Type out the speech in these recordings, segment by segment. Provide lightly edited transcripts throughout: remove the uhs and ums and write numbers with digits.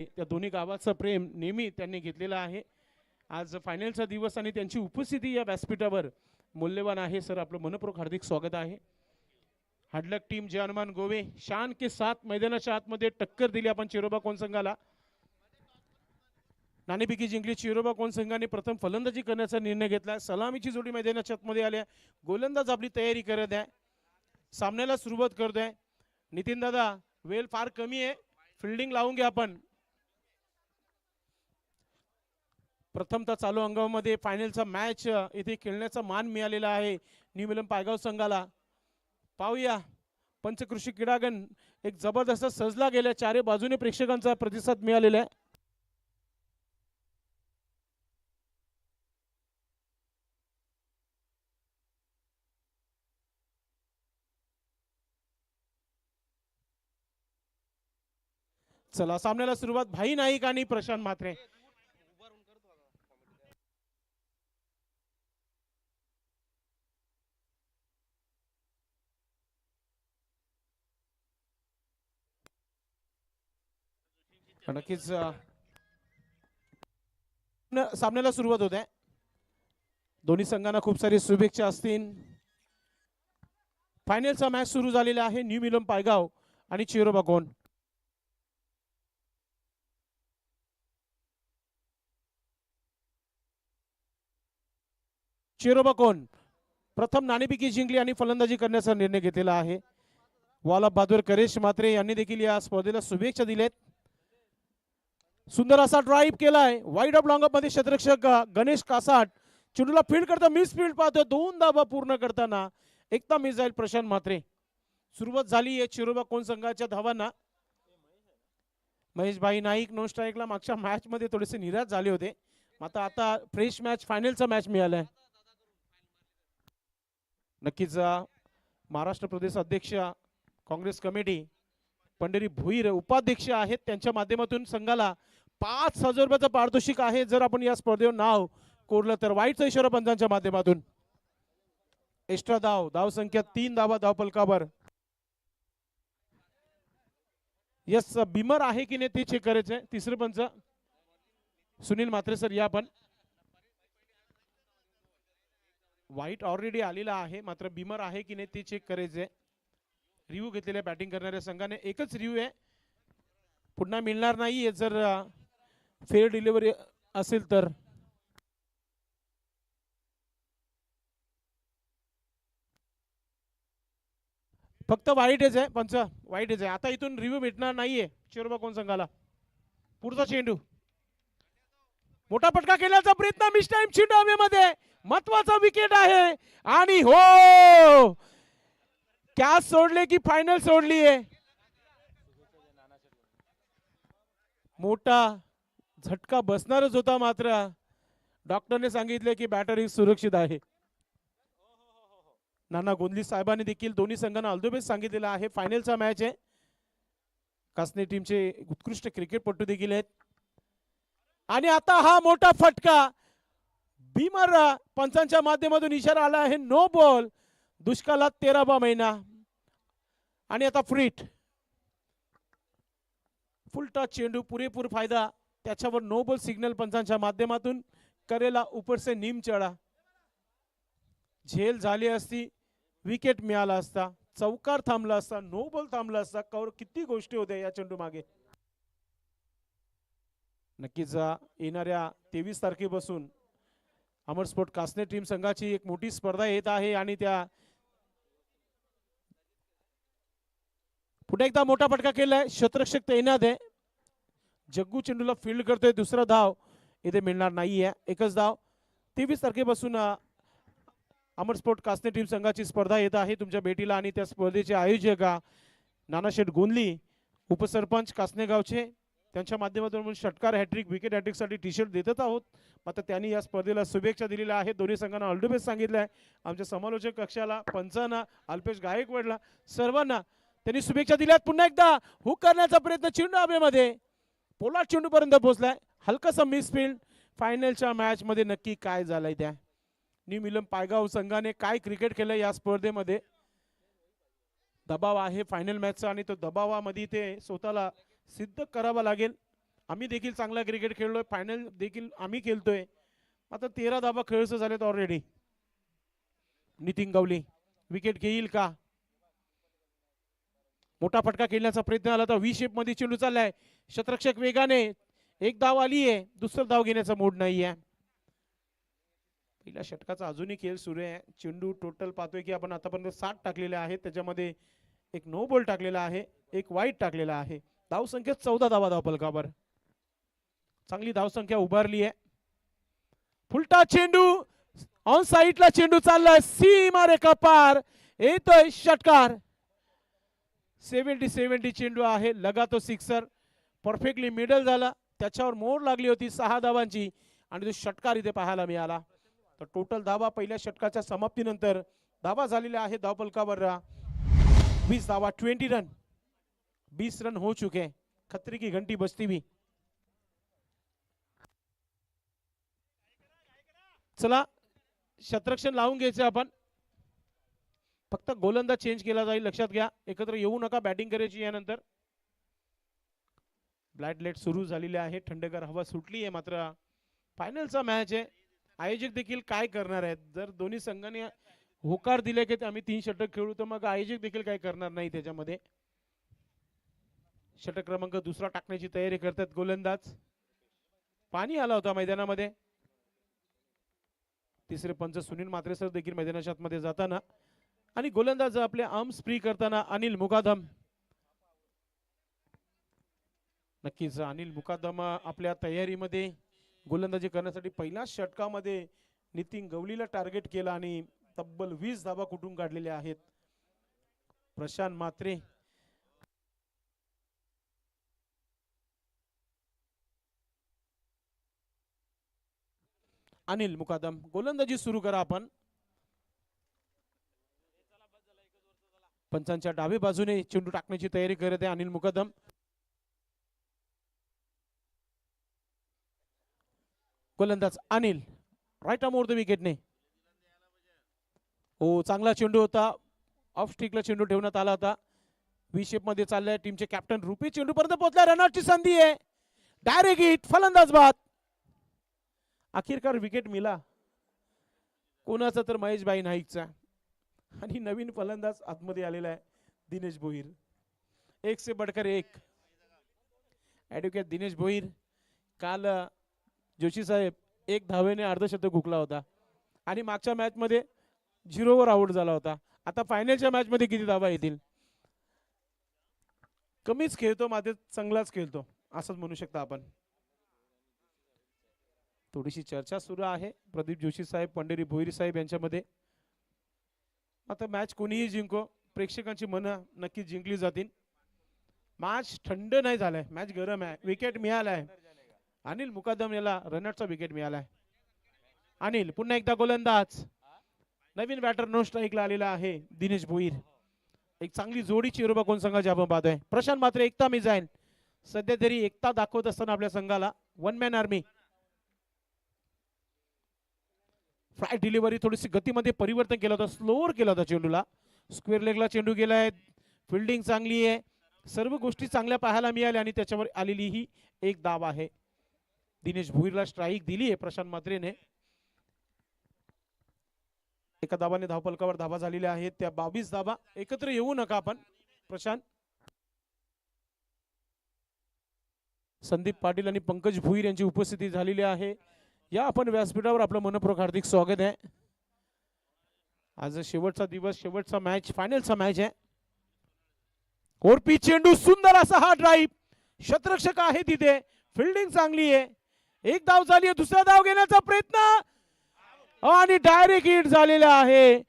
त्या दोन्ही गावाचं प्रेम नेहमी त्यांनी घेतलेलं आहे. आज फायनलचा दिवस आणि त्यांची उपस्थिती या व्यासपीठावर मूल्यवान आहे. सर आपलं मनपूर्वक हार्दिक स्वागत आहे. हडलक टीम जय हनुमान गोवे शान के साथ मैदानाच्या आतमध्ये टक्कर दिली आपण चिरोबा कोण संघाला. नाणेफेकी जिंकली. चिरोबा कोण संघाने प्रथम फलंदाजी करण्याचा निर्णय घेतला. सलामीची जोडी मैदानाच्या आतमध्ये आल्या. गोलंदाज आपली तयारी करत आहे. सामन्याला सुरुवात करतोय. नितीन दादा वेळ फार कमी आहे, फिल्डिंग लावून घ्या आपण. प्रथमतः चालू अंगामध्ये फायनलचा मॅच इथे खेळण्याचा मान मिळालेला आहे न्यू मिलन पायगाव संघाला. पाहूया पंचकृषी क्रीडांगण एक जबरदस्त सजला गेला. चारी बाजूने प्रेक्षकांचा प्रतिसाद मिळालेला आहे. चला सामन्याला सुरुवात. भाई नाईक आणि प्रशांत म्हात्रे. नक्कीच सामन्याला सुरुवात होते. दोन्ही संघांना खूप सारी शुभेच्छा असतील. फायनलचा मॅच सुरू झालेला आहे न्यू मिलन पायगाव आणि चिरोबा कोण. चिरोबा कोण प्रथम नाणेफेकी जिंकली आणि फलंदाजी करण्याचा निर्णय घेतलेला आहे. वाला बहादूर करेश म्हात्रे यांनी देखील या स्पर्धेला शुभेच्छा दिलेत. सुंदर असा ड्राईव्ह केलाय. वाईड ऑफ लॉंग मध्ये क्षेत्ररक्षक गणेश कासाट चेंडूला फील्ड करता मिस फील्ड पाहतो. दोन धावा पूर्ण करताना एकता मिस जाईल प्रशांत म्हात्रे. सुरुवात झाली आहे चिरोबा कोण संघाच्या धावांना. महेश भाई नाईक नॉन स्ट्राईकला मागच्या मॅच मध्ये थोडेसे निराश झाले होते. मात्र आता फ्रेश मॅच फायनलचा मॅच मिळालाय. नक्कीच महाराष्ट्र प्रदेश अध्यक्ष काँग्रेस कमिटी पंढरी भुईर उपाध्यक्ष आहेत. त्यांच्या माध्यमातून संघाला 5,000 रुपयाचं पारितोषिक आहे जर आपण या स्पर्धेवर नाव कोरलं तर. वाईटचा इशारा पंचांच्या माध्यमातून. एक्स्ट्रा धाव संख्या 3 धावा धावफलकावर. यस बिमर आहे की नाही ते चेक करायचंय. तिसरे पंच सुनील म्हात्रे सर या पण. व्हाईट ऑलरेडी आलेला आहे मात्र बिमर आहे की नाही ते चेक करायचंय. रिव्ह्यू घेतलेल्या बॅटिंग करणाऱ्या संघाने एकच रिव्ह्यू आहे, पुन्हा मिळणार नाहीये जर फेअर डिलिव्हरी असेल तर. फक्त वाईटच आहे पंच, वाईटच आहे. आता इथून रिव्ह्यू भेटणार नाहीये चिरोबा कोण संघाला. पुढचा चेंडू मोठा फटका केल्याचा प्रयत्न. मिस टाइम चेंडू हवेमध्ये. महत्वाचा विकेट आहे आणि हो कॅच सोडले की फायनल सोडली आहे. मोठा झटका बसणारच होता मात्र डॉक्टरने सांगितले की बॅटर ही सुरक्षित आहे. नाना गोंदली साहेबांनी देखील दोन्ही संघांना ऑल द बेस्ट सांगितलेलं आहे. फायनलचा मॅच आहे. कासने टीमचे उत्कृष्ट क्रिकेटपटू देखील आहेत. आणि आता हा मोठा फटका. भीमर पंचांच्या माध्यमातून इशारा आला आहे नो बॉल. दुष्काळात 13वा महिना आणि आता फ्रीट. फुल टच चेंडू पुरेपूर फायदा. त्याच्यावर नो बॉल सिग्नल पंचांच्या माध्यमातून. करेला ऊपर से नीम चढा. झेल झाली असती, विकेट मिळाला असता, चौकार थांबला असता, नो बॉल थांबला असता. किती गोष्टी होत्या या चेंडू मागे. नक्कीच येणाऱ्या 23 तारखेपासून अमर स्पोर्ट कासने टीम संघाची एक मोठी स्पर्धा येत आहे आणि त्या पुढे एकदा मोठा फटका केलाय. क्षेत्ररक्षक तैनात आहे. जग्गू चेंडूला फील्ड करतोय. दुसरा धाव इथे मिळणार नाहीये. एकच धाव. 23 तारखेपासून अमर स्पोर्ट कासने टीम संघाची स्पर्धा येत आहे तुमच्या भेटीला आणि त्या स्पर्धेचे आयोजक नानाशेठ गोंदली उपसरपंच कासने गावचे त्यांच्या माध्यमातून षटकार हॅट्रिक विकेट हॅट्रिक साठी टी शर्ट देतच आहोत. मात्र त्यांनी या स्पर्धेला शुभेच्छा दिलेल्या आहेत. दोन्ही संघांना ऑल द बेस्ट सांगितलं आहे. आमच्या समालोचक कक्षाला पंचांना अल्पेश गायकवाडला सर्वांना त्यांनी शुभेच्छा दिल्यात. पुन्हा एकदा हुक करण्याचा प्रयत्न. चेंडू हवेमध्ये पोलाद चेंडू पर्यंत पोहोचलाय. हलकासा मिसफील्ड. फायनलच्या मॅच मध्ये नक्की काय झालंय त्या न्यू मिलन पायगाव संघाने काय क्रिकेट केलं या स्पर्धेमध्ये. दबाव आहे फायनल मॅचचा आणि तो दबावामध्ये ते स्वतःला सिद्ध करावा लागेल. आम्ही देखील चांगला क्रिकेट खेळलोय, फायनल देखील आम्ही खेळतोय. आता 13 धावा खेळच झालेत ऑलरेडी. नितीन गवली विकेट घेईल का? मोठा फटका खेळण्याचा प्रयत्न आला तर व्ही शेप मध्ये चेंडू चाललाय. शतरक्षक वेगाने, एक धाव आली आहे, दुसरं धाव घेण्याचा मूड नाहीये. पहिल्या षटकाचा अजूनही खेळ सुरू आहे. चेंडू टोटल पाहतोय की आपण आतापर्यंत 7 टाकलेले आहेत, त्याच्यामध्ये एक नो बॉल टाकलेला आहे, एक वाईट टाकलेला आहे. धाव संख्या 14 धावा धावफलकावर. चांगली धाव संख्या उभारली आहे. फुलटा चेंडू ऑन साइडला चेंडू चाललाय, सीमा रेखा पार, येतोय षटकार. 70 चेंडू आहे, लगा तो सिक्सर, परफेक्टली मिडल झाला, त्याच्यावर मोड लागली होती 6 धावांची आणि तो षटकार इथे पाहायला मिळाला. तर टोटल धावा पहिल्या षटकाच्या समाप्तीनंतर धावा झालेल्या आहेत धावफलकावर 20 धावा, 20 रन, 20 रन हो चुके. खतरे की घंटी बजती भी. चला शतरक्षण लावून घ्यायचं आपण. फक्त गोलंदाज चेंज केला जाईल, लक्षात घ्या. एकत्र येऊ नका बॅटिंग करायची यानंतर. ब्लॅक लेट सुरू झालेले आहे, थंडगार हवा सुटली आहे. मात्र फायनलचा मॅच आहे, आयोजक देखील काय करणार आहेत? जर दोन्ही संघाने होकार दिले की आम्ही 3 षटक खेळू, तर मग आयोजक देखील काय करणार नाही त्याच्यामध्ये. षटक क्रमांक दुसरा टाकण्याची तयारी करतात गोलंदाज. पाणी आला होता मैदानामध्ये. तिसरे पंच सुनील मात्रे सर देखील मैदानाच्या आतमध्ये जाताना आणि गोलंदाज आपले आर्म्स फ्री करताना अनिल मुकादम. नक्कीच अनिल मुकादम आपल्या तयारीमध्ये गोलंदाजी करण्यासाठी पहिल्या षटकामध्ये नितीन गवलीला टार्गेट केला आणि तब्बल 20 धावा कुठून काढलेल्या आहेत. प्रशांत मात्रे अनिल मुकादम गोलंदाजी सुरू करा आपण. पंचांच्या डावी बाजूने चेंडू टाकण्याची तयारी करत आहे अनिल मुकादम. गोलंदाज Anil right arm over the विकेटने. हो, चांगला चेंडू होता, ऑफ स्टिकला चेंडू ठेवण्यात आला होता. व्ही शेप मध्ये चाललाय. टीमचे कॅप्टन रुपी चेंडू पर्यंत पोहोचला, रनआउटची संधी आहे, डायरेक्ट हिट, फलंदाज बाद. अखेरकार विकेट मिला कोणाचा? तर महेश भाई नाईकचा. आणि नवीन फलंदाज आतमध्ये आलेला आहे दिनेश भोईर. एक से बढ़कर एक. ऍडव्होकेट दिनेश भोईर. काल जोशी साहेब 1 धावेने अर्धशतक हुकला होता आणि मागच्या मॅच मध्ये 0 वर आउट झाला होता. आता फायनलच्या मॅच मध्ये किती धावा येतील? कमीच खेळतो मात्र चांगलाच खेळतो असंच म्हणू शकता आपण. थोडीशी चर्चा सुरू आहे प्रदीप जोशी साहेब, पंढरी भोईर साहेब यांच्यामध्ये. आता मॅच कोणीही जिंको, प्रेक्षकांची मनं नक्की जिंकली जातील. मॅच थंड नाही झालाय, मॅच गरम आहे. विकेट मिळालाय अनिल मुकादम याला, रनआउटचा विकेट मिळालाय. अनिल पुन्हा एकदा गोलंदाज. नवीन बॅटर नो स्ट्राईकला आलेला आहे दिनेश भोईर. एक चांगली जोडी चिरोबा कोण संघाची आपण पाहतोय. प्रशांत मात्र एकता मिसाईल सध्या तरी एकता दाखवत असताना आपल्या संघाला. 1 मॅन आर्मी. फ्लाय डिलिव्हरी थोडीशी गतीमध्ये परिवर्तन केलं होतं, स्लोअर केला होता चेंडूला. स्क्वेअर लेगला चेंडू गेलाय. फिल्डिंग चांगली आहे, सर्व गोष्टी चांगल्या पाहायला मिळाल्या आणि त्याच्यावर आलेली ही एक धाव आहे. दिनेश भोईरला स्ट्राईक दिली आहे प्रशांत मात्रेने. एका धावाने धावफलकावर धावा झालेल्या आहेत त्या 22 धावा. एकत्र येऊ नका आपण. प्रशांत, संदीप पाटील आणि पंकज भोईर यांची उपस्थिती झालेली आहे. या आपण व्यासपीठावर आपलं मनपूर्वक हार्दिक स्वागत आहे. आज शेवटचा दिवस, शेवटचा मॅच, फायनलचा मॅच आहे. ओरपी चेंडू, सुंदर असा हा ड्राईव्ह. शतरक्षक आहे तिथे, फिल्डिंग चांगली आहे. एक धाव झाली आहे, दुसरा धाव घेण्याचा प्रयत्न आणि डायरेक्ट हिट झालेला आहे.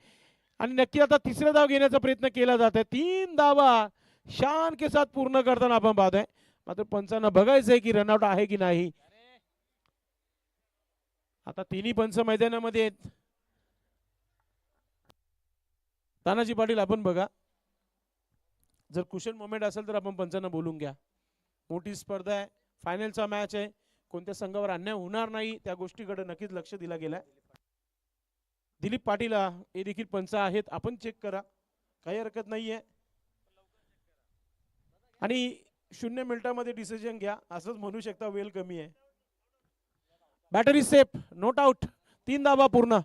आणि नक्की आता तिसरा धाव घेण्याचा प्रयत्न केला जात आहे. 3 धावा शान के साथ पूर्ण करताना आपण पाहतोय. मात्र पंचांना बघायचंय की रनआउट आहे की नाही. आता तिन्ही पंच मैदानामध्ये आहेत. तानाजी पाटील आपण बघा, जर कुशन मोमेंट असेल तर आपण पंचांना बोलून घ्या. मोठी स्पर्धा आहे, फायनलचा मॅच आहे, कोणत्या संघावर अन्याय होणार नाही त्या गोष्टीकडे नक्कीच लक्ष दिला गेलाय. दिलीप पाटील हे देखील पंच आहेत, आपण चेक करा, काही हरकत नाहीये. आणि 0 मिनिटांमध्ये डिसिजन घ्या असंच म्हणू शकता, वेळ कमी आहे. बॅटरी सेफ, नोट आउट, 3 धावा पूर्ण.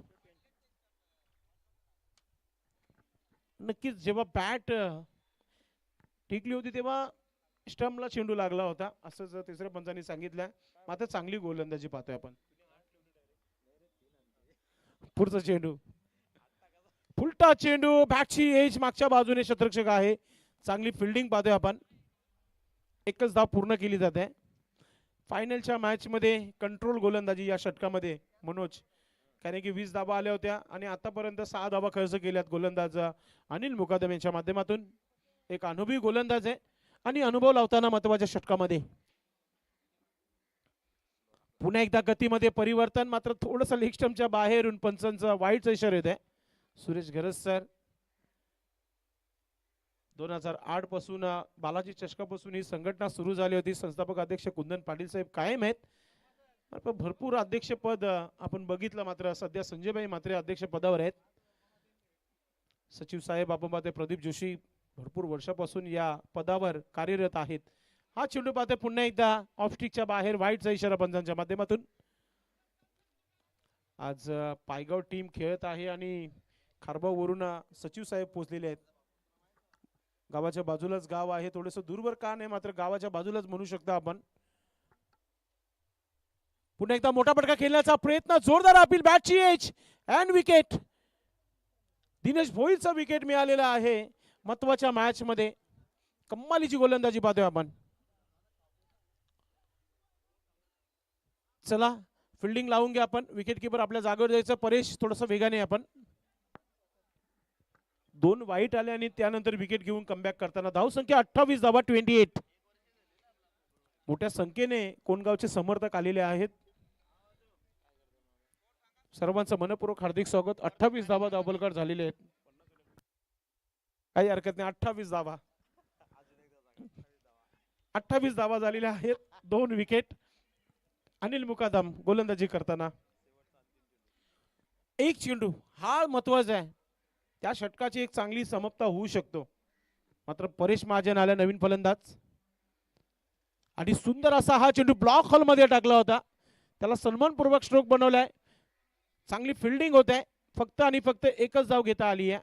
नक्कीच जेव्हा बॅट टिकली होती तेव्हा स्टंपला चेंडू लागला होता असं जर तिसऱ्या पंचांनी सांगितलं. मात्र चांगली गोलंदाजी पाहतोय आपण. पुढचा चेंडू, फुलटा चेंडू, बॅटची एज मागच्या बाजूने क्षेत्ररक्षक आहे. चांगली फिल्डिंग पाहतोय आपण. एकच धाव पूर्ण केली जाते. फायनलच्या मॅच मध्ये कंट्रोल गोलंदाजी या षटकामध्ये मनोज, कारण की 20 धावा आल्या होत्या आणि आतापर्यंत 6 धावा खर्च केल्यात गोलंदाज अनिल मुकादम यांच्या माध्यमातून. एक अनुभवी गोलंदाज आहे आणि अनुभव लावताना महत्वाच्या षटकामध्ये. पुन्हा एकदा गतीमध्ये परिवर्तन, मात्र थोडस लेग स्टंपच्या बाहेरून पंचांचा वाईटचा इशारा येत आहे. सुरेश घरस सर 2008 पासून बालाजी चषकापासून ही संघटना सुरू झाली होती. संस्थापक अध्यक्ष कुंदन पाटील साहेब कायम आहेत. भरपूर अध्यक्षपद आपण बघितलं, मात्र सध्या संजयभाई मात्रे अध्यक्ष पदावर आहेत. सचिव साहेब आपण पाहते प्रदीप जोशी भरपूर वर्षापासून या पदावर कार्यरत आहेत. हा चेंडू पाहते पुन्हा एकदा ऑफ स्टिकच्या बाहेर, वाईटचा इशारा पंचांच्या माध्यमातून. आज पायगाव टीम खेळत आहे आणि खारबावरून सचिव साहेब पोहोचलेले आहेत. गावाच्या बाजूलाच गाव आहे, थोडंसं दूरवर का नाही मात्र गावाच्या बाजूलाच म्हणू शकता आपण. पुन्हा एकदा मोठा फटका खेळण्याचा प्रयत्न, जोरदार अपील, बॅटची एज अँड विकेट. दिनेश भोईरचा विकेट मिळालेला आहे महत्वाच्या मॅच मध्ये. कमालीची गोलंदाजी पाहतोय आपण. चला फिल्डिंग लावून घ्या आपण. विकेट किपर आपल्या जागेवर जायचं. परेश थोडस वेगाने आपण. 2 वाईट आले आणि त्यानंतर विकेट घेऊन कमबॅक करताना धाव संख्या 28 धावा 28. मोठ्या संख्येने कोणगावचे समर्थक आलेले आहेत. सर्वांचं मनपूर्वक हार्दिक स्वागत. 28 धावा धावबलकर झालेले आहेत. काही हरकत नाही. 28 धावा 28 धावा झालेल्या आहेत. 2 विकेट. अनिल मुकादम गोलंदाजी करताना. एक चेंडू, हा महत्वाचा आहे. त्या षटकाची एक चांगली समाप्ता होऊ शकतो. मात्र परेश महाजन आल्या नवीन फलंदाज आणि सुंदर असा हा चेंडू ब्लॉक हॉल मध्ये टाकला होता. त्याला सन्मानपूर्वक स्ट्रोक बनवलाय. चांगली फिल्डिंग होत आहे. फक्त आणि फक्त एकच धाव घेता आली आहे.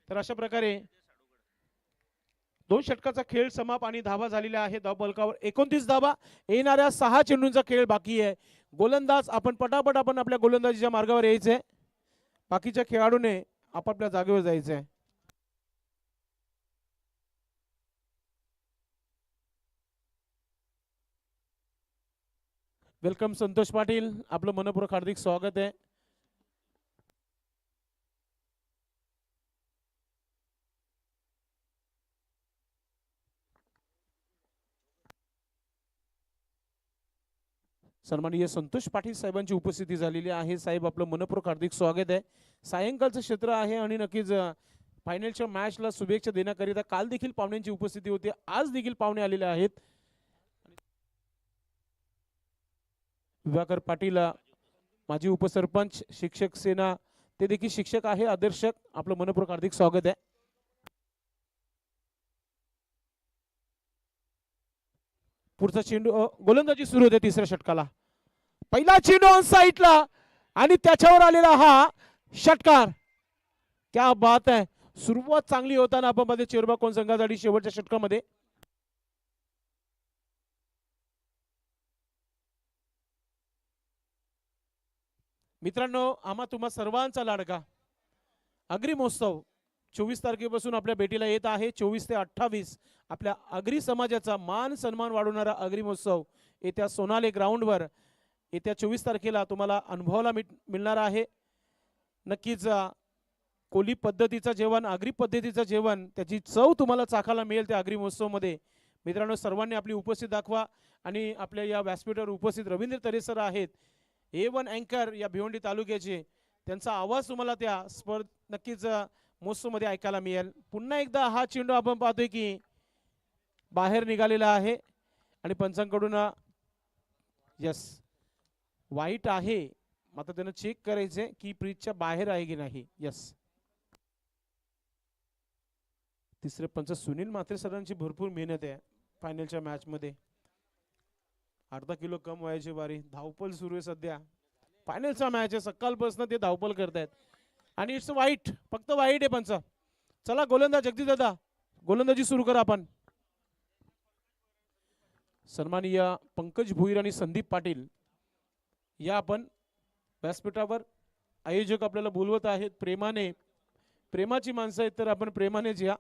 तर अशा प्रकारे 2 षटकाचा खेळ समाप्त आणि धावा झालेल्या आहे धाव बलकावर 29 धावा. येणाऱ्या 6 चेंडूंचा खेळ बाकी आहे. गोलंदाज आपण पटापट आपण आपल्या गोलंदाजीच्या मार्गावर यायचंय. बाकीच्या खेळाडूने आपापल्या जागेवर जायचंय. वेलकम संतोष पाटील, आपलं मनपूर्वक हार्दिक स्वागत आहे. सन्माननीय संतोष पाटील साहेबांची उपस्थिती झालेली आहे. साहेब आपलं मनपूर्वक हार्दिक स्वागत आहे. सायंकाळचं क्षेत्र आहे आणि नक्कीच फायनलच्या मॅचला शुभेच्छा देण्याकरिता काल देखील पाहुण्यांची उपस्थिती होती. आज देखील पाहुणे आलेले आहेत. विभाकर पाटील माजी उपसरपंच, शिक्षक सेना ते देखील शिक्षक आहे, आदर्शक, आपलं मनपूर्वक हार्दिक स्वागत आहे. पुढचा चेंडू, गोलंदाजी सुरू होते तिसऱ्या षटकाला. पहिला चेंडू ऑन साइडला आणि त्याच्यावर आलेला हा षटकार. क्या बात आहे. सुरुवात चांगली होताना आपण मध्ये चेरबा कोण संघासाठी शेवटच्या षटकामध्ये. मित्रांनो, आम्हा तुम्हा सर्वांचा लाडका अग्री महोत्सव 24 तारखेपासून आपल्या भेटीला येत आहे. 24 ते 28 आपल्या अग्री समाजाचा मान सन्मान वाढवणारा अग्री महोत्सव येत्या सोनाले ग्राउंडवर येत्या 24 तारखेला तुम्हाला अनुभवायला मिळणार आहे. नक्कीच कोली पद्धतीचं जेवण, आगरी पद्धतीचं जेवण, त्याची चव तुम्हाला चाखायला मिळेल त्या अग्री महोत्सवमध्ये. मित्रांनो, सर्वांनी आपली उपस्थिती दाखवा आणि आपल्या या व्यासपीठावर उपस्थित रवींद्र तरे सर आहेत, A1 अँकर या भिवंडी तालुक्याचे, त्यांचा आवाज तुम्हाला त्या नक्कीच महोत्सवमध्ये ऐकायला मिळेल. पुन्हा एकदा हा चेंडू आपण पाहतोय की बाहेर निघालेला आहे आणि पंचांकडून यस वाईट आहे, मात्र त्यांना चेक करायचे की प्रीतच्या बाहेर आहे की नाही. यस, तिसरे पंच सुनील म्हात्रे सरांची भरपूर मेहनत आहे. फायनलच्या मॅच मध्ये. अर्धा किलो कम व्हायची बारी. धावपळ सुरू आहे सध्या. फायनलचा मॅच आहे, सकाळपासून ते धावपळ करतायत आणि इट्स वाईट, फक्त वाईट आहे पंच. चला गोलंदाज जगदीश दादा, गोलंदाजी सुरू करा आपण. सन्माननीय पंकज भुईर आणि संदीप पाटील या आपण व्यासपीठावर. आयोजक आपल्याला बोलवत आहेत प्रेमाने. प्रेमाची माणसं आहेत तर आपण प्रेमानेच या.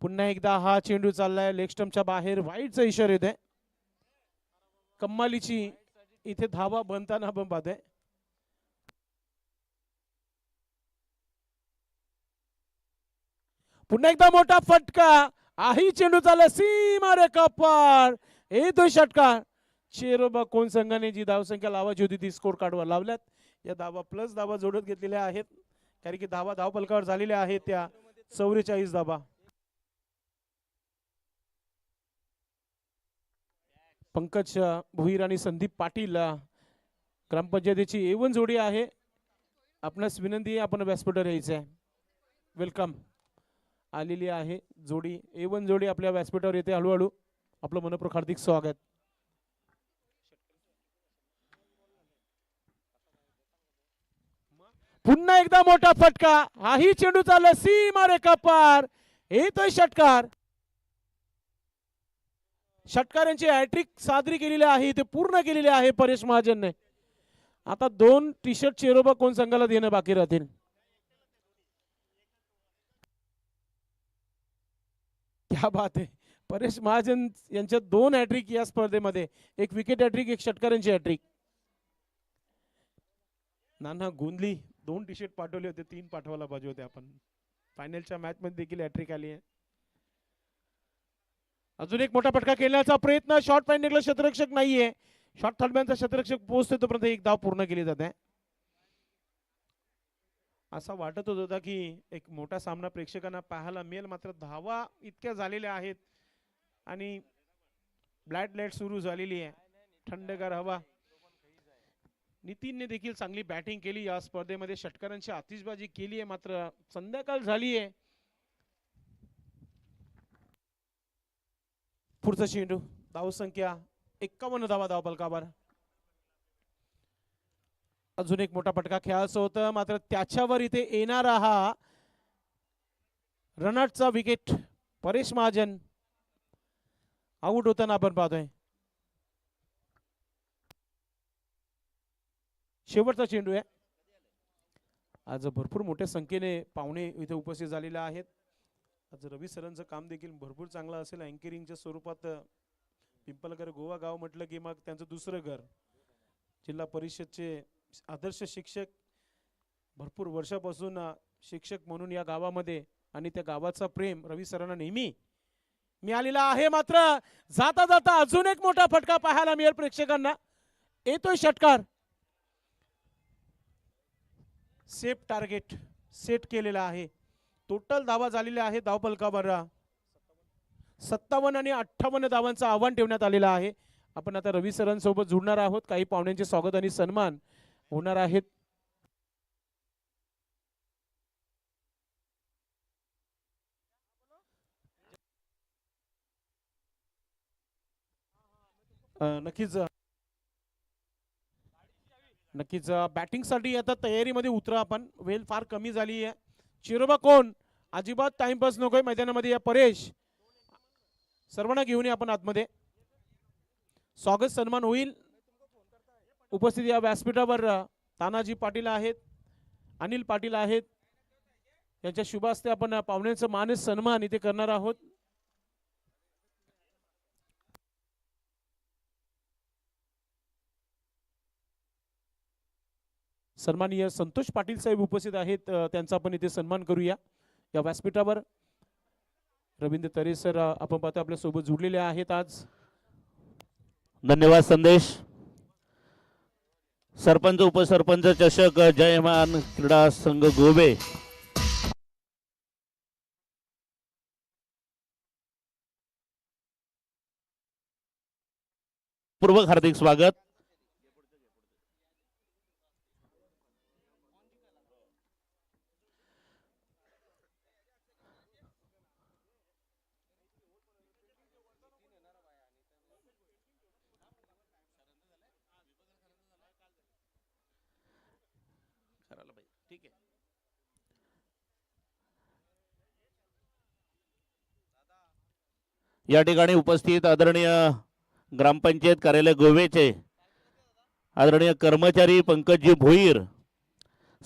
पुन्हा एकदा हा चेंडू चाललाय लेग स्टंपच्या बाहेर. वाईटचा इशारा येत आहे. कम्मालीची इथे धावा बनताना आपण पाहतोय. पुन्हा एकदा मोठा फटका. आही चेंडू चालला सीमा रेखा पार. येतोय षटकार. चेरोबा कोण संघाने जी धावसंख्या लावायची होती ती स्कोर कार्डवर लावल्यात. या धावा प्लस धावा जोडत घेतलेल्या आहेत, कारण की धावा धावफलकावर झालेल्या आहेत त्या 44 धावा. पंकज भुईर आणि संदीप पाटील ग्रामपंचायतीची A1 जोडी आहे. आपणास विनंती आहे आपण व्यासपीठावर यायचं आहे. वेलकम आलेली आहे जोडी. A1 जोडी आपल्या व्यासपीठावर येते हळूहळू. आपलं मनपूर्वक हार्दिक स्वागत. पुन्हा एकदा मोठा फटका. हाही चेंडू चालला सीमा रेखा पार. येतोय षटकार. षटकारांची हॅट्रिक साजरी केलेली आहे, ते पूर्ण केलेली आहे परेश महाजनने. आता 2 टी-शर्ट चेरोबा कोण संघाला देणं बाकी राहतील. क्या बात आहे. परेश महाजन यांच्या 2 हॅट्रिक या स्पर्धेमध्ये. एक विकेट हॅट्रिक, एक षटकारांची हॅट्रिक. नाना गोंधली 2 टी-शर्ट पाठवले होते, 3 पाठवायला पाहिजे होते आपण. फायनलच्या मॅच मध्ये देखील हॅट्रिक आली आहे. अजून एक मोठा फटका खेळण्याचा प्रयत्न. शॉर्ट पॉइंट निघाला, क्षेत्ररक्षक नाहीये. शॉर्ट थर्डमॅनचा क्षेत्ररक्षक पोहोचतोय तोपर्यंत एक धाव पूर्ण केली जाते. असा वाटत होता की एक मोठा सामना प्रेक्षकांना पाहायला मिळेल, मात्र धावा इतक्या झालेल्या आहेत आणि ब्लॅड लाईट सुरू झालेली आहे. थंडगार हवा. नितीनने देखील चांगली बॅटिंग केली या स्पर्धेमध्ये. षटकारांची आतिषबाजी केली आहे, मात्र संध्याकाळ झाली आहे. पुढचा चेंडू. धावसंख्या 51 धावा धावफलकावर. अजून एक मोठा फटका खेळायचं होतं, मात्र त्याच्यावर इथे येणारा हा रनआउटचा विकेट. परेश महाजन आउट होताना आपण पाहतोय. शेवटचा चेंडू आहे. आज भरपूर मोठ्या संख्येने पाहुणे इथे उपस्थित झालेले आहेत. आज रवी सरांचं काम देखील भरपूर चांगलं असेल. अँकरिंगच्या स्वरूपात पिंपलकर गोवा गाव म्हटलं की मग त्यांचं दुसरं घर. जिल्हा परिषदचे आदर्श शिक्षक, भरपूर वर्षापासून शिक्षक म्हणून या गावामध्ये, आणि त्या गावाचा प्रेम रवी सरांना नेहमी मिळालेला आहे. मात्र जाता जाता अजून एक मोठा फटका पाहायला मिळेल प्रेक्षकांना. येतोय षटकार. सेफ टार्गेट सेट केलेला आहे. टोटल धावा झालेल्या आहेत धावफलकावर 57 आणि 58 धावांचं आव्हान ठेवण्यात आलेलं आहे. आपण आता रवी सरांसोबत जुळणार आहोत. काही पाहुण्यांचे स्वागत आणि सन्मान होणार आहेत. नक्कीच नक्कीच बॅटिंग साठी आता तयारीमध्ये उतरा आपण. वेळ फार कमी झाली आहे. चिरोबा कोण अजिबात टाइमपास नकोय मैदानामध्ये. या परेश सर्वांना घेऊन या आपण आतमध्ये. स्वागत सन्मान होईल. उपस्थित या व्यासपीठावर तानाजी पाटील आहेत, अनिल पाटील आहेत. यांच्या शुभ हस्ते आपण पाहुण्यांचा मानस सन्मान इथे करणार आहोत. सन्माननीय संतोष पाटील साहेब उपस्थित आहेत, त्यांचा आपण इथे सन्मान करूया या व्यासपीठावर. रवींद्र तरे सर आपण पाहतो आपल्या सोबत जुळलेले आहेत आज. धन्यवाद संदेश. सरपंच उपसरपंच चषक जयमान क्रीडा संघ गोबे पूर्वक हार्दिक स्वागत. या ठिकाणी उपस्थित आदरणीय ग्रामपंचायत कार्यालय गोवेचे आदरणीय कर्मचारी पंकजजी भोईर,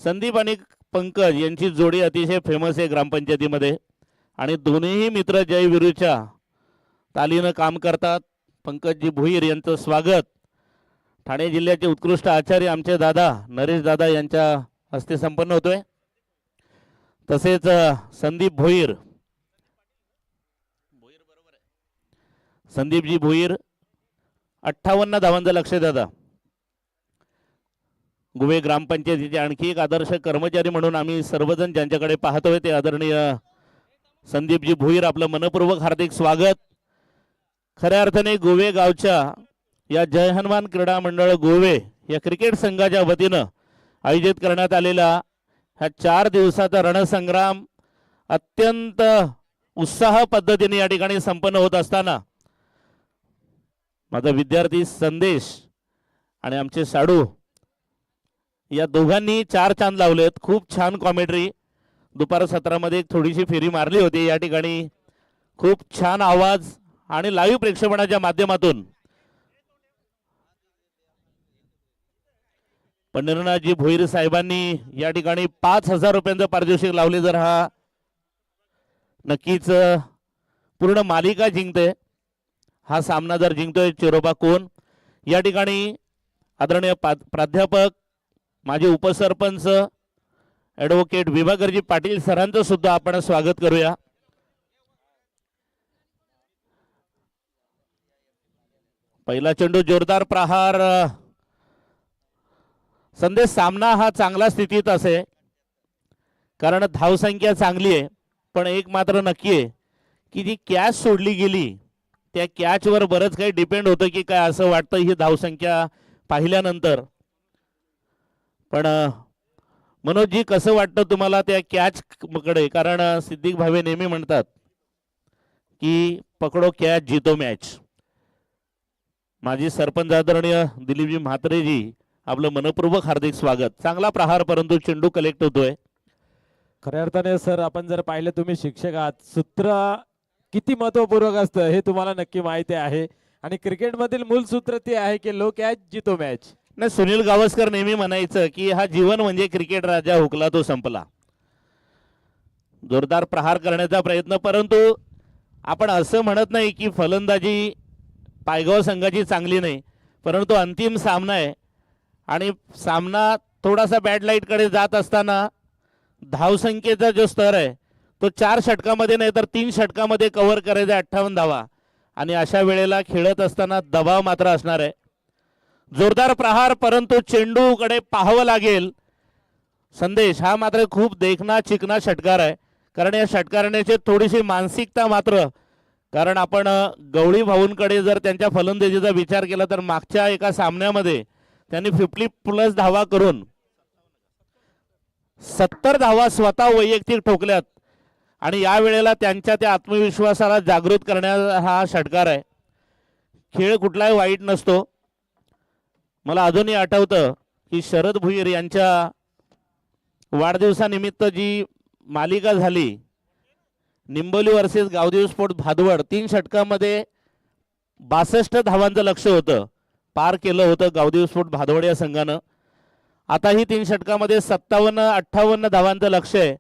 संदीप आणि पंकज यांची जोडी अतिशय फेमस आहे ग्रामपंचायतीमध्ये आणि दोन्हीही मित्र जय विरूच्या तालीनं काम करतात. पंकजजी भोईर यांचं स्वागत ठाणे जिल्ह्याचे उत्कृष्ट आचार्य आमचे दादा नरेश दादा यांच्या हस्ते संपन्न होतोय. तसेच संदीप भोईर, संदीपजी भोईर 58 धावांचं लक्ष दादा. गुवे ग्रामपंचायतीचे आणखी एक आदर्श कर्मचारी म्हणून आम्ही सर्वजण ज्यांच्याकडे पाहतोय ते आदरणीय संदीपजी भोईर, आपलं मनपूर्वक हार्दिक स्वागत. खऱ्या अर्थाने गोवे गावच्या या जय हनुमान क्रीडा मंडळ गोवे या क्रिकेट संघाच्या वतीनं आयोजित करण्यात आलेला हा 4 दिवसाचा रणसंग्राम अत्यंत उत्साह पद्धतीने या ठिकाणी संपन्न होत असताना माझा विद्यार्थी संदेश आणि आमचे साडू या दोघांनी 4 चांद लावलेत. खूप छान कॉमेंट्री दुपार सत्रामध्ये एक थोडीशी फेरी मारली होती. या ठिकाणी खूप छान आवाज आणि लाईव्ह प्रेक्षेपणाच्या माध्यमातून पंढरीनाथजी भोईर साहेबांनी या ठिकाणी 5,000 रुपयांचं पारितोषिक लावले. जर हा नक्कीच पूर्ण मालिका जिंकते. हा सामना जर जिंकतोय चिरोबा कोण. या ठिकाणी आदरणीय प्राध्यापक माझे उपसरपंच ॲडव्होकेट विभाकरजी पाटील सरांचं सुद्धा आपण स्वागत करूया. पहिला चेंडू जोरदार प्रहार. संदेश, सामना हा चांगला स्थितीत असे कारण धावसंख्या चांगली आहे, पण एक मात्र नक्की आहे की जी कॅच सोडली गेली त्या कॅचवर बरंच काही डिपेंड होतं की काय असं वाटतं ही धावसंख्या पाहिल्यानंतर. पण मनोजजी कसं वाटतं तुम्हाला त्या कॅच कडे? कारण सिद्दीक भावे नेहमी म्हणतात की पकडो कॅच जीतो मॅच. माजी सरपंच आदरणीय दिलीपजी म्हात्रेजी, आपलं मनपूर्वक हार्दिक स्वागत. चांगला प्रहार परंतु चेंडू कलेक्ट होतोय. खऱ्या अर्थाने सर आपण जर पाहिलं, तुम्ही शिक्षक आहात, सूत्र किती महत्वपूर्ण असतं हे तुम्हाला नक्की माहिती आहे आणि क्रिकेटमधील मूल सूत्र ते आहे की लो कॅच जितो मॅच. नाही, सुनील गावस्कर नेहमी म्हणायचं की हा जीवन म्हणजे क्रिकेट राजा हुकला तो संपला. जोरदार प्रहार करण्याचा प्रयत्न, परंतु आपण असं म्हणत नाही की फलंदाजी पायगाव संघाची चांगली नाही, परंतु अंतिम सामना आहे आणि सामना थोडासा बॅड लाईटकडे जात असताना धावसंख्येचा जो स्तर आहे तो 4 षटकामध्ये नाही तर 3 षटकामध्ये कव्हर करायचा 58 धावा आणि अशा वेळेला खेळत असताना दबाव मात्र असणार आहे. जोरदार प्रहार, परंतु चेंडूकडे पाहावं लागेल. संदेश, हा मात्र खूप देखना चिकना षटकार आहे कारण या षटकारण्याची थोडीशी मानसिकता मात्र, कारण आपण गवळी भाऊंकडे जर त्यांच्या फलंदाजीचा विचार केला तर मागच्या एका सामन्यामध्ये त्यांनी 50+ धावा करून 70 धावा स्वतः वैयक्तिक ठोकल्यात आणि या वेळेला त्यांच्या त्या आत्मविश्वासाला जागृत करण्याचा हा षटकार आहे. खेळ कुठलाही वाईट नसतो. मला अजूनही आठवतं की शरद भुईर यांच्या वाढदिवसानिमित्त जी मालिका झाली निंबोली वर्सेस गावदेवी स्पोर्ट भादवड, 3 षटकामध्ये 62 धावांचं लक्ष होतं, पार केलं होतं गावदेवी स्पोर्ट भादवड या संघानं. आताही 3 षटकामध्ये 57-58 धावांचं लक्ष आहे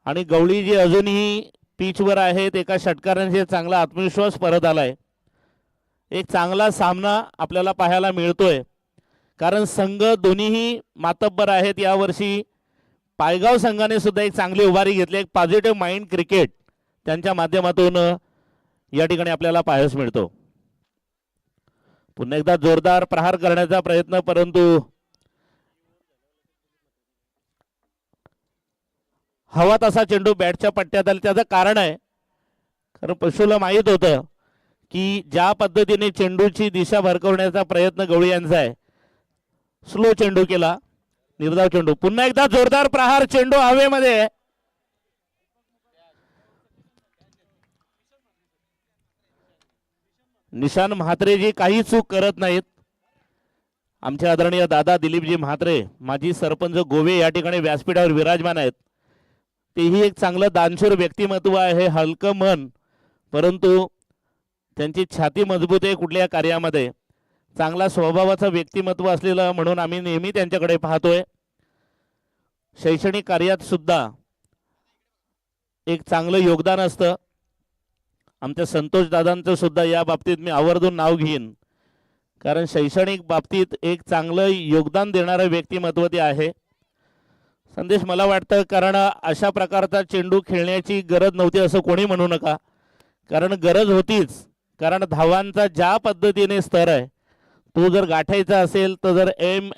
आणि गवळी जी अजूनही पिचवर आहेत, एका षटकारांचे चांगला आत्मविश्वास परत आलाय. एक चांगला सामना आपल्याला पाहायला मिळतोय कारण संघ दोन्हीही मातब्बर आहेत. यावर्षी पायगाव संघाने सुद्धा एक चांगली उभारी घेतली. एक पॉझिटिव्ह माइंड क्रिकेट त्यांच्या माध्यमातून या ठिकाणी आपल्याला पाहायला मिळतो. पुन्हा एकदा जोरदार प्रहार करण्याचा प्रयत्न, परंतु हवा तसा चेंडू बॅटच्या पट्ट्यात आला. त्याचं कारण आहे कारण पशुला माहीत होतं की ज्या पद्धतीने चेंडूची दिशा भरकवण्याचा प्रयत्न गवळी यांचा आहे, स्लो चेंडू केला, निर्धाव चेंडू. पुन्हा एकदा जोरदार प्रहार, चेंडू हवेमध्ये. निशान म्हात्रेजी काही चूक करत नाहीत. आमचे आदरणीय दादा दिलीपजी म्हात्रे, माजी सरपंच गोवे, या ठिकाणी व्यासपीठावर विराजमान आहेत. तेही एक चांगलं दानशूर व्यक्तिमत्व आहे, हलकं मन, परंतु त्यांची छाती मजबूत आहे कुठल्या कार्यामध्ये, चांगला स्वभावाचं व्यक्तिमत्व असलेलं म्हणून आम्ही नेहमी त्यांच्याकडे पाहतोय. शैक्षणिक कार्यात सुद्धा एक चांगलं योगदान असतं. आमच्या संतोष दादांचं सुद्धा या बाबतीत मी आवर्जून नाव घेईन, कारण शैक्षणिक बाबतीत एक चांगलं योगदान देणारं व्यक्तिमत्व ते आहे. संदेश मला वाटतं कारण अशा प्रकारचा चेंडू खेळण्याची गरज नव्हती असं कोणी म्हणू नका, कारण गरज होतीच. कारण धावांचा ज्या पद्धतीने स्तर आहे तो जर गाठायचा असेल तर जर एम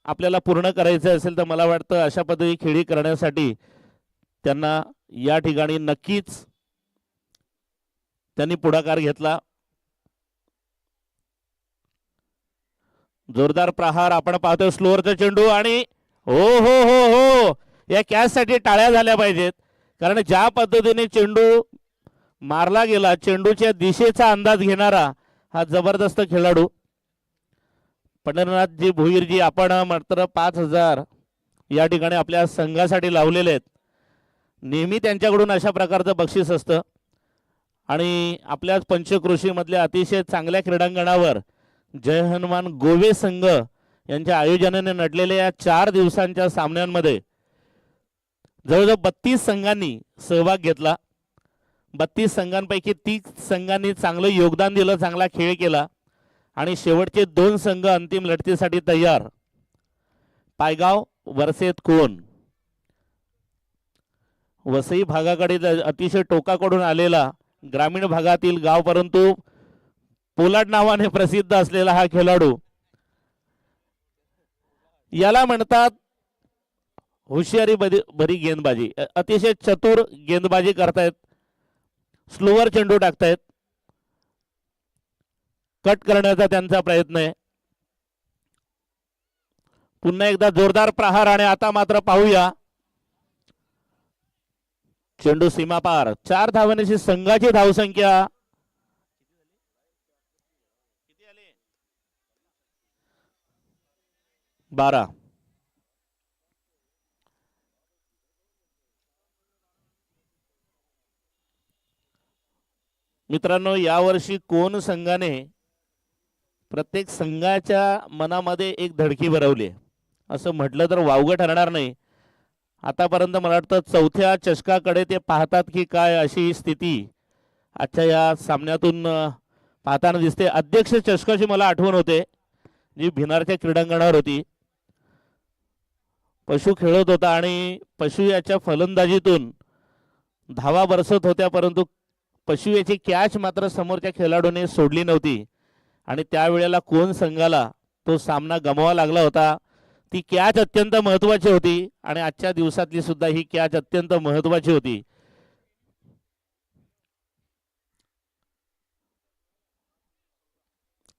आपल्याला पूर्ण करायचं असेल तर मला वाटतं अशा पद्धती खेळी करण्यासाठी त्यांना या ठिकाणी नक्कीच त्यांनी पुढाकार घेतला. जोरदार प्रहार आपण पाहतोय. स्लोअरचा चेंडू आणि हो हो हो हो या कॅचसाठी टाळ्या झाल्या पाहिजेत, कारण ज्या पद्धतीने चेंडू मारला गेला, चेंडूच्या दिशेचा अंदाज घेणारा हा जबरदस्त खेळाडू पंढरनाथजी भोईरजी. आपण मात्र 5,000 या ठिकाणी आपल्या संघासाठी लावलेले आहेत. नेहमी त्यांच्याकडून अशा प्रकारचं बक्षीस असतं आणि आपल्याच पंचक्रोशीमधल्या अतिशय चांगल्या क्रीडांगणावर जय हनुमान गोवे संघ यांच्या आयोजनाने नडलेल्या या 4 दिवसांच्या सामन्यांमध्ये जवळजवळ 32 संघांनी सहभाग घेतला. 32 संघांपैकी 30 संघांनी चांगलं योगदान दिलं, चांगला खेळ केला आणि शेवटचे 2 संघ अंतिम लढतीसाठी तयार. पायगाव वर्सेस कोण. वसई भागाकडे अतिशय टोकाकडून आलेला ग्रामीण भागातील गाव, परंतु पोलाड नावाने प्रसिद्ध असलेला हा खेळाडू, याला म्हणतात हुशारी भरी गेंदबाजी. अतिशय चतुर गेंदबाजी करतायत, स्लोअर चेंडू टाकतायत, कट करण्याचा त्यांचा प्रयत्न आहे. पुन्हा एकदा जोरदार प्रहार आणि आता मात्र पाहूया चेंडू सीमापार. 4 धावांची संघाची धावसंख्या 12. मित्रांनो, यावर्षी कोण संघाने प्रत्येक संघाच्या मनामध्ये एक धडकी भरवली असं म्हटलं तर वावगं ठरणार नाही. आतापर्यंत मला वाटतं 4थ्या चषकाकडे ते पाहतात की काय, अशी स्थिती आजच्या या सामन्यातून पाहताना दिसते. अध्यक्ष चषकाची मला आठवण होते, जी भिनारच्या क्रीडांगणावर होती. पशु खेळत होता आणि पशु याच्या फलंदाजीतून धावा बरसत होत्या, परंतु पशु याची कॅच मात्र समोरच्या खेळाडूने सोडली नव्हती आणि त्यावेळेला कोण संघाला तो सामना गमवावा लागला होता. ती कॅच अत्यंत महत्त्वाची होती आणि आजच्या दिवसातली सुद्धा ही कॅच अत्यंत महत्त्वाची होती.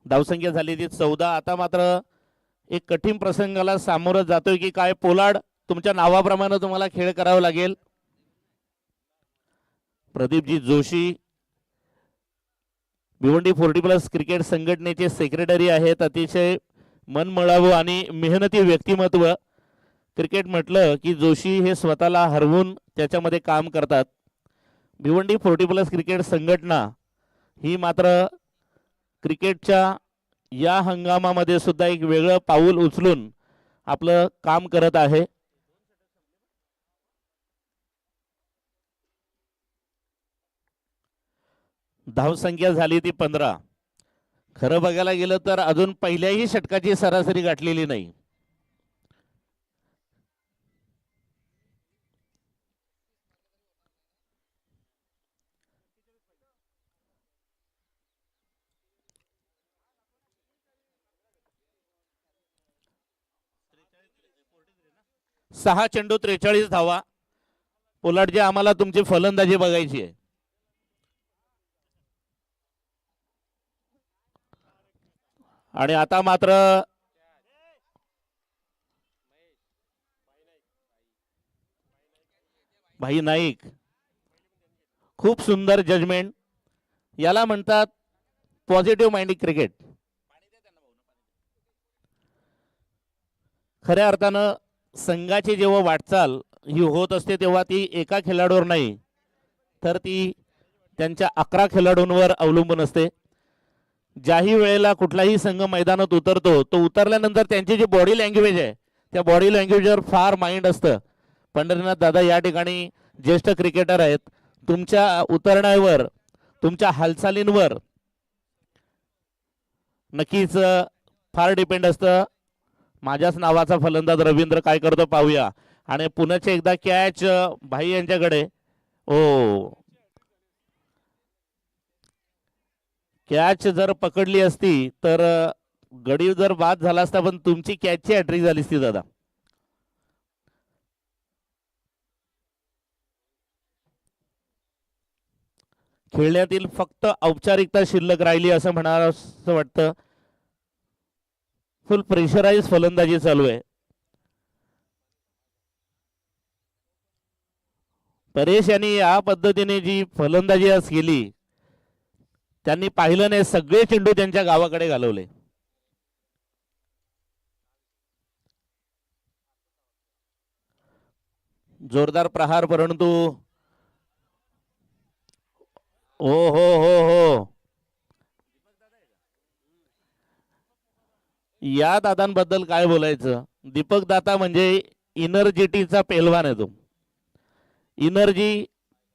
धावसंख्या झाली ती 14. आता मात्र एक कठीण प्रसंगाला सामोरं जातोय की काय. पोलाड, तुमच्या नावाप्रमाणे तुम्हाला खेळ करावा लागेल. प्रदीपजी जोशी भिवंडी 40+ क्रिकेट संघटनेचे सेक्रेटरी आहेत. अतिशय मनमळावू आणि मेहनती व्यक्तिमत्व. क्रिकेट म्हटलं की जोशी हे स्वतःला हरवून त्याच्यामध्ये काम करतात. भिवंडी 40+ क्रिकेट संघटना ही मात्र क्रिकेटच्या या हंगामामध्ये सुद्धा एक वेगळं पाऊल उचलून आपलं काम करत आहे. धावसंख्या झाली ती 15. खरं बघायला गेलं तर अजून पहिल्याही षटकाची सरासरी गाठलेली नाही. सहा चेंडू 43 धावा. पोलाडजी, आम्हाला तुमची फलंदाजी बघायची आहे. आणि आता मात्र भाई नाईक, खूप सुंदर जजमेंट. याला म्हणतात पॉझिटिव्ह माइंड क्रिकेट. खऱ्या अर्थानं संघाची जेव्हा वाटचाल ही होत असते तेव्हा ती एका खेळाडूवर नाही तर ती त्यांच्या 11 खेळाडूंवर अवलंबून असते. ज्याही वेळेला कुठलाही संघ मैदानात उतरतो तो उतरल्यानंतर त्यांची जी बॉडी लँग्वेज आहे त्या बॉडी लँग्वेजवर फार माइंड असतं. पंढरीनाथ दादा या ठिकाणी ज्येष्ठ क्रिकेटर आहेत. तुमच्या उतरण्यावर तुमच्या हालचालींवर नक्कीच फार डिपेंड असतं. माझ्याच नावाचा फलंदाज रवींद्र काय करतो पाहूया. आणि पुन्हा एकदा कॅच भाई यांच्याकडे. ओ कॅच जर पकडली असती तर गडी जर बाद झाला असता पण तुमची कॅचची हॅट्रिक झाली असती दादा. खेळण्यातील फक्त औपचारिकता शिल्लक राहिली असं म्हणावं असं वाटतं. फुल प्रेशराईज फलंदाजी चालू आहे. परेश यांनी या पद्धतीने जी फलंदाजी आज केली त्यांनी पाहिलं नाही सगळे चेंडू त्यांच्या गावाकडे घालवले. जोरदार प्रहार परंतु हो हो हो हो या दादांबद्दल काय बोलायचं. दीपक दाता म्हणजे इनर्जिटीचा पेलवान आहे तो. इनर्जी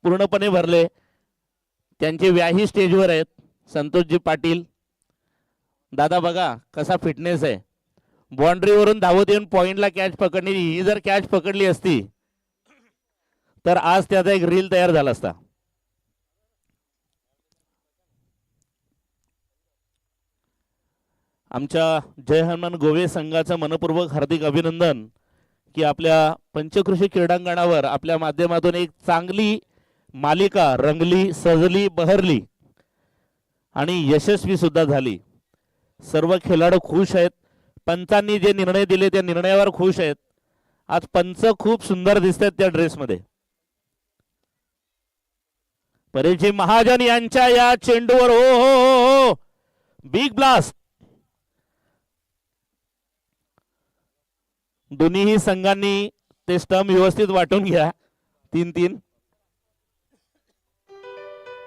पूर्णपणे भरले. त्यांचे व्याही स्टेजवर आहेत. संतोषजी पाटील दादा बघा कसा फिटनेस आहे. बाउंड्रीवरून धावत येऊन पॉइंटला कॅच पकडली. ही जर कॅच पकडली असती तर आज त्याचा एक रील तयार झाला असता. आमच्या जय हनुमान गोवे संघाचं मनपूर्वक हार्दिक अभिनंदन की आपल्या पंचकृषी क्रीडांगणावर आपल्या माध्यमातून एक चांगली मालिका रंगली, सजली, बहरली आणि यशस्वी सुद्धा झाली. सर्व खेळाडू खुश आहेत. पंचांनी जे निर्णय दिले त्या निर्णयावर खुश आहेत. आज पंच खूप सुंदर दिसतात त्या ड्रेसमध्ये. परेशजी महाजन यांच्या या चेंडूवर हो हो हो हो बिग ब्लास्ट. दोन्हीही संघांनी ते स्टंप व्यवस्थित वाटून घ्या. 3-3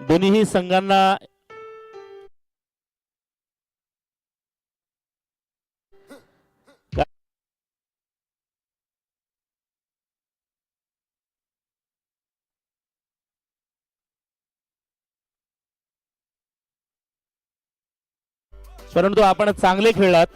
दोन्हीही संघांना परंतु आपण चांगले खेळलात.